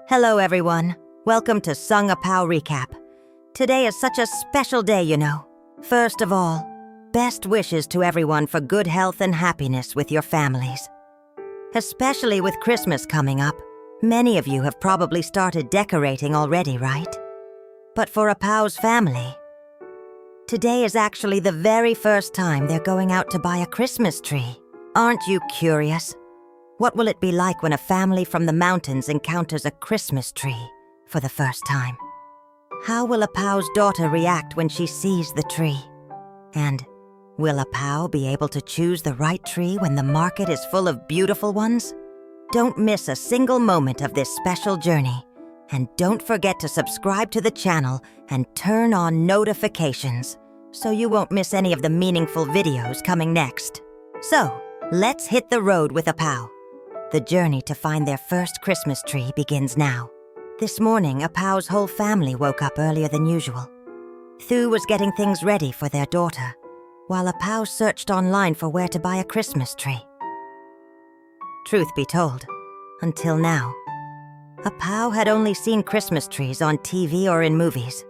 Hello everyone, welcome to Sung A Pao Recap. Today is such a special day, you know. First of all, best wishes to everyone for good health and happiness with your families. Especially with Christmas coming up, many of you have probably started decorating already, right? But for A Pao's family, today is actually the very first time they're going out to buy a Christmas tree. Aren't you curious? What will it be like when a family from the mountains encounters a Christmas tree for the first time? How will A Pao's daughter react when she sees the tree? And will A Pao be able to choose the right tree when the market is full of beautiful ones? Don't miss a single moment of this special journey. And don't forget to subscribe to the channel and turn on notifications so you won't miss any of the meaningful videos coming next. So, let's hit the road with A Pao. The journey to find their first Christmas tree begins now. This morning, A Pao's whole family woke up earlier than usual. Thu was getting things ready for their daughter, while A Pao searched online for where to buy a Christmas tree. Truth be told, until now, A Pao had only seen Christmas trees on TV or in movies.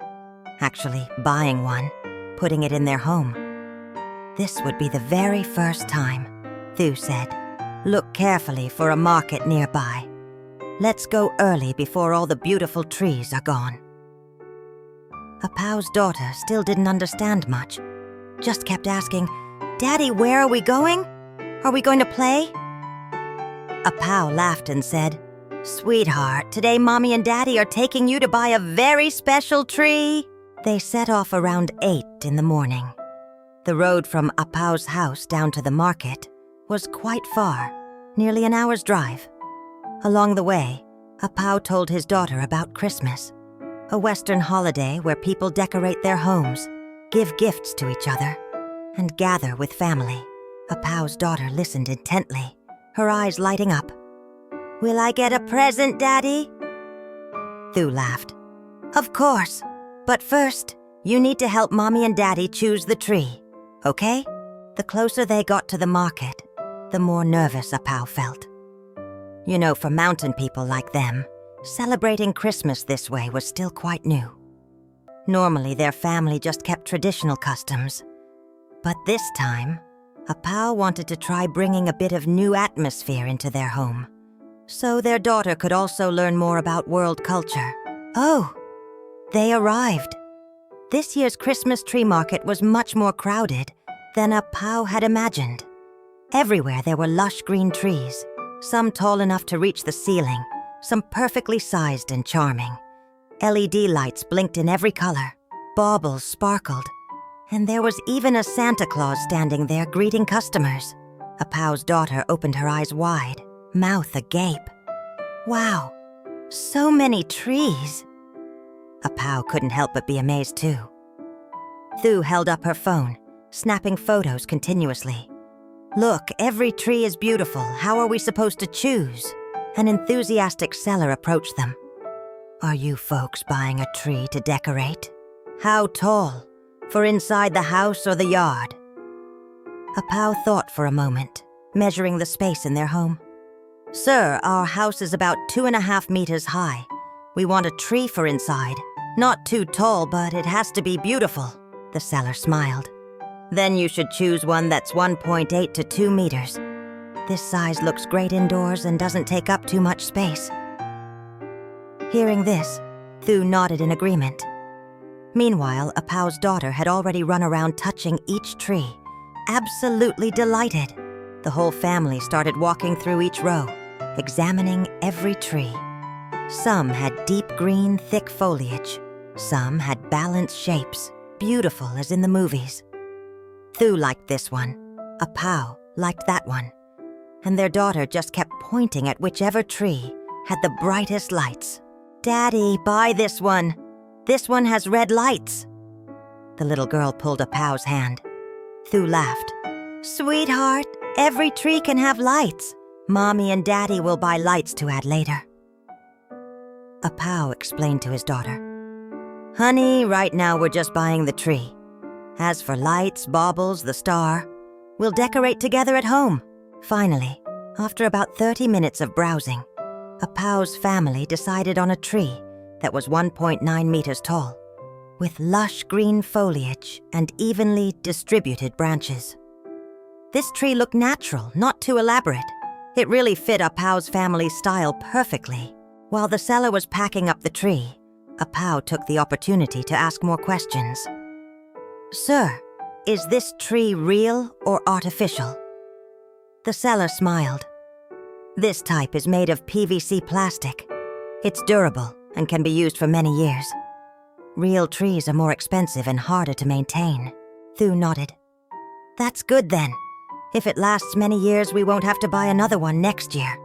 Actually, buying one, putting it in their home. This would be the very first time, Thu said. Look carefully for a market nearby. Let's go early before all the beautiful trees are gone. A Pao's daughter still didn't understand much. Just kept asking, Daddy, where are we going? Are we going to play? A Pao laughed and said, Sweetheart, today Mommy and Daddy are taking you to buy a very special tree. They set off around 8 in the morning. The road from A Pao's house down to the market was quite far, nearly an hour's drive. Along the way, A Pao told his daughter about Christmas, a Western holiday where people decorate their homes, give gifts to each other, and gather with family. A Pao's daughter listened intently, her eyes lighting up. Will I get a present, Daddy? Thu laughed. Of course, but first, you need to help Mommy and Daddy choose the tree, okay? The closer they got to the market, the more nervous A Pao felt. You know, for mountain people like them, celebrating Christmas this way was still quite new. Normally, their family just kept traditional customs. But this time, A Pao wanted to try bringing a bit of new atmosphere into their home, so their daughter could also learn more about world culture. Oh, they arrived. This year's Christmas tree market was much more crowded than A Pao had imagined. Everywhere there were lush green trees, some tall enough to reach the ceiling, some perfectly sized and charming. LED lights blinked in every color, baubles sparkled, and there was even a Santa Claus standing there greeting customers. A Pao's daughter opened her eyes wide, mouth agape. Wow, so many trees! A Pao couldn't help but be amazed too. Thu held up her phone, snapping photos continuously. Look, every tree is beautiful. How are we supposed to choose? An enthusiastic seller approached them. Are you folks buying a tree to decorate? How tall? For inside the house or the yard? A Pao thought for a moment, measuring the space in their home. Sir, our house is about 2.5 meters high. We want a tree for inside. Not too tall, but it has to be beautiful. The seller smiled. Then you should choose one that's 1.8 to 2 meters. This size looks great indoors and doesn't take up too much space. Hearing this, Thu nodded in agreement. Meanwhile, A Pao's daughter had already run around touching each tree, absolutely delighted. The whole family started walking through each row, examining every tree. Some had deep green, thick foliage. Some had balanced shapes, beautiful as in the movies. Thu liked this one. A Pao liked that one. And their daughter just kept pointing at whichever tree had the brightest lights. Daddy, buy this one. This one has red lights. The little girl pulled A Pao's hand. Thu laughed. Sweetheart, every tree can have lights. Mommy and Daddy will buy lights to add later. A Pao explained to his daughter. Honey, right now we're just buying the tree. As for lights, baubles, the star, we'll decorate together at home. Finally, after about 30 minutes of browsing, A Pao's family decided on a tree that was 1.9 meters tall, with lush green foliage and evenly distributed branches. This tree looked natural, not too elaborate. It really fit A Pao's family's style perfectly. While the seller was packing up the tree, A Pao took the opportunity to ask more questions. "Sir, is this tree real or artificial?" The seller smiled. "This type is made of PVC plastic. It's durable and can be used for many years. Real trees are more expensive and harder to maintain." Thu nodded. "That's good then. If it lasts many years, we won't have to buy another one next year."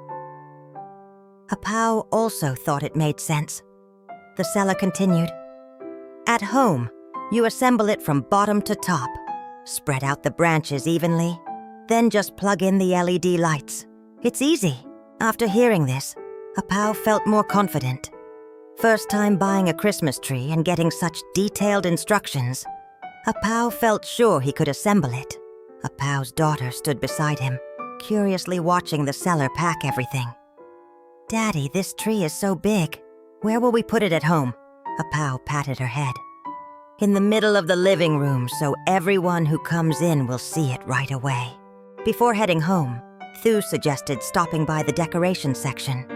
A Pao also thought it made sense. The seller continued, "At home, you assemble it from bottom to top, spread out the branches evenly, then just plug in the LED lights. It's easy." After hearing this, A Pao felt more confident. First time buying a Christmas tree and getting such detailed instructions, A Pao felt sure he could assemble it. A Pao's daughter stood beside him, curiously watching the seller pack everything. "Daddy, this tree is so big. Where will we put it at home?" A Pao patted her head. "In the middle of the living room so everyone who comes in will see it right away." Before heading home, Thu suggested stopping by the decoration section.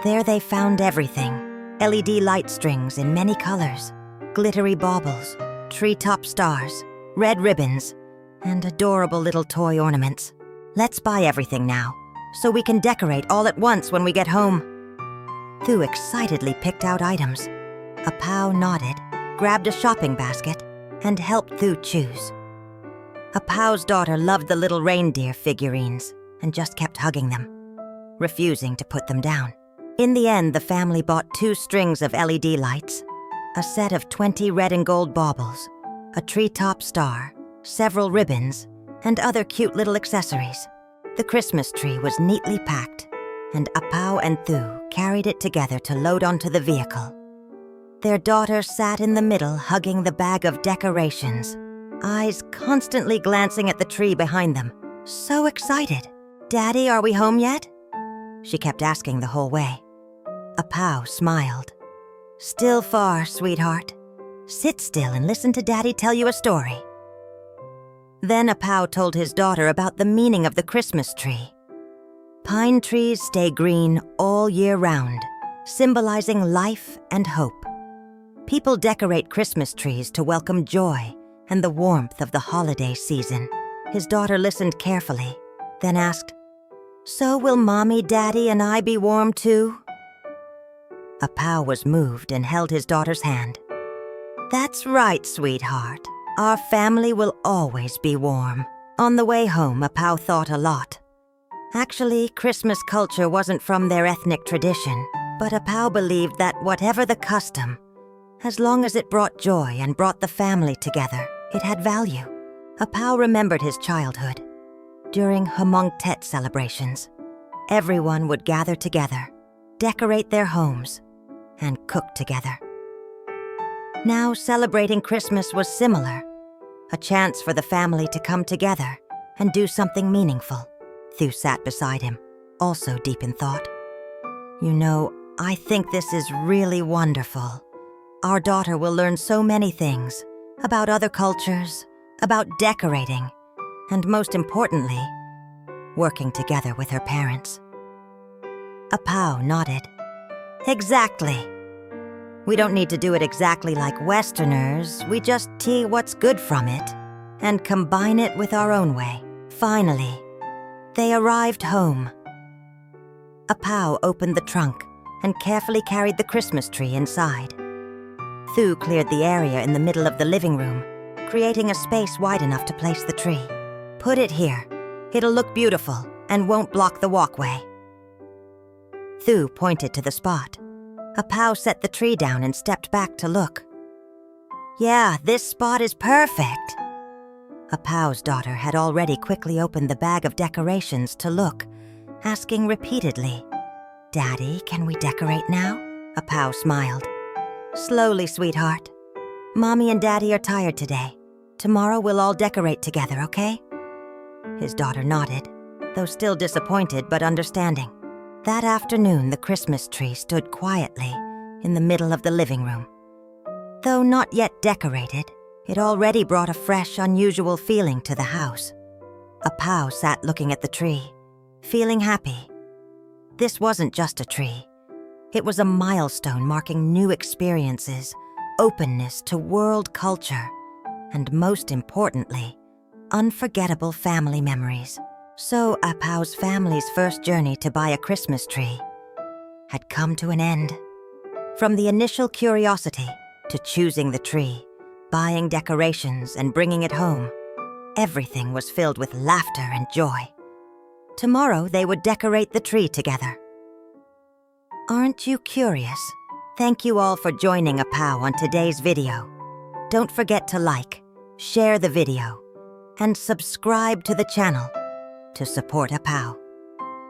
There they found everything: LED light strings in many colors, glittery baubles, treetop stars, red ribbons, and adorable little toy ornaments. "Let's buy everything now, so we can decorate all at once when we get home." Thu excitedly picked out items. A Pao nodded, grabbed a shopping basket, and helped Thu choose. A Pao's daughter loved the little reindeer figurines and just kept hugging them, refusing to put them down. In the end, the family bought 2 strings of LED lights, a set of 20 red and gold baubles, a treetop star, several ribbons, and other cute little accessories. The Christmas tree was neatly packed, and A Pao and Thu carried it together to load onto the vehicle. Their daughter sat in the middle hugging the bag of decorations, eyes constantly glancing at the tree behind them, so excited. "Daddy, are we home yet?" She kept asking the whole way. A Pao smiled. "Still far, sweetheart. Sit still and listen to Daddy tell you a story." Then A Pao told his daughter about the meaning of the Christmas tree. Pine trees stay green all year round, symbolizing life and hope. People decorate Christmas trees to welcome joy and the warmth of the holiday season. His daughter listened carefully, then asked, "So will Mommy, Daddy, and I be warm too?" A Pao was moved and held his daughter's hand. "That's right, sweetheart. Our family will always be warm." On the way home, A Pao thought a lot. Actually, Christmas culture wasn't from their ethnic tradition, but A Pao believed that whatever the custom, as long as it brought joy and brought the family together, it had value. A Pao remembered his childhood. During Hmong Tet celebrations, everyone would gather together, decorate their homes, and cook together. Now celebrating Christmas was similar, a chance for the family to come together and do something meaningful. Thu sat beside him, also deep in thought. "You know, I think this is really wonderful. Our daughter will learn so many things about other cultures, about decorating, and most importantly, working together with her parents." A Pao nodded. "Exactly. We don't need to do it exactly like Westerners. We just see what's good from it and combine it with our own way." Finally, they arrived home. A Pao opened the trunk and carefully carried the Christmas tree inside. Thu cleared the area in the middle of the living room, creating a space wide enough to place the tree. "Put it here. It'll look beautiful and won't block the walkway." Thu pointed to the spot. A Pao set the tree down and stepped back to look. "Yeah, this spot is perfect." A Pao's daughter had already quickly opened the bag of decorations to look, asking repeatedly, "Daddy, can we decorate now?" A Pao smiled. "Slowly, sweetheart. Mommy and Daddy are tired today. Tomorrow we'll all decorate together, okay?" His daughter nodded, though still disappointed but understanding. That afternoon, the Christmas tree stood quietly in the middle of the living room. Though not yet decorated, it already brought a fresh, unusual feeling to the house. A Pao sat looking at the tree, feeling happy. This wasn't just a tree. It was a milestone marking new experiences, openness to world culture, and most importantly, unforgettable family memories. So A Pao's family's first journey to buy a Christmas tree had come to an end. From the initial curiosity to choosing the tree, buying decorations and bringing it home, everything was filled with laughter and joy. Tomorrow they would decorate the tree together. Aren't you curious? Thank you all for joining A Pao on today's video. Don't forget to like, share the video, and subscribe to the channel to support A Pao.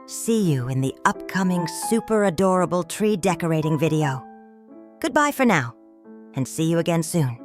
See you in the upcoming super adorable tree decorating video. Goodbye for now, and see you again soon.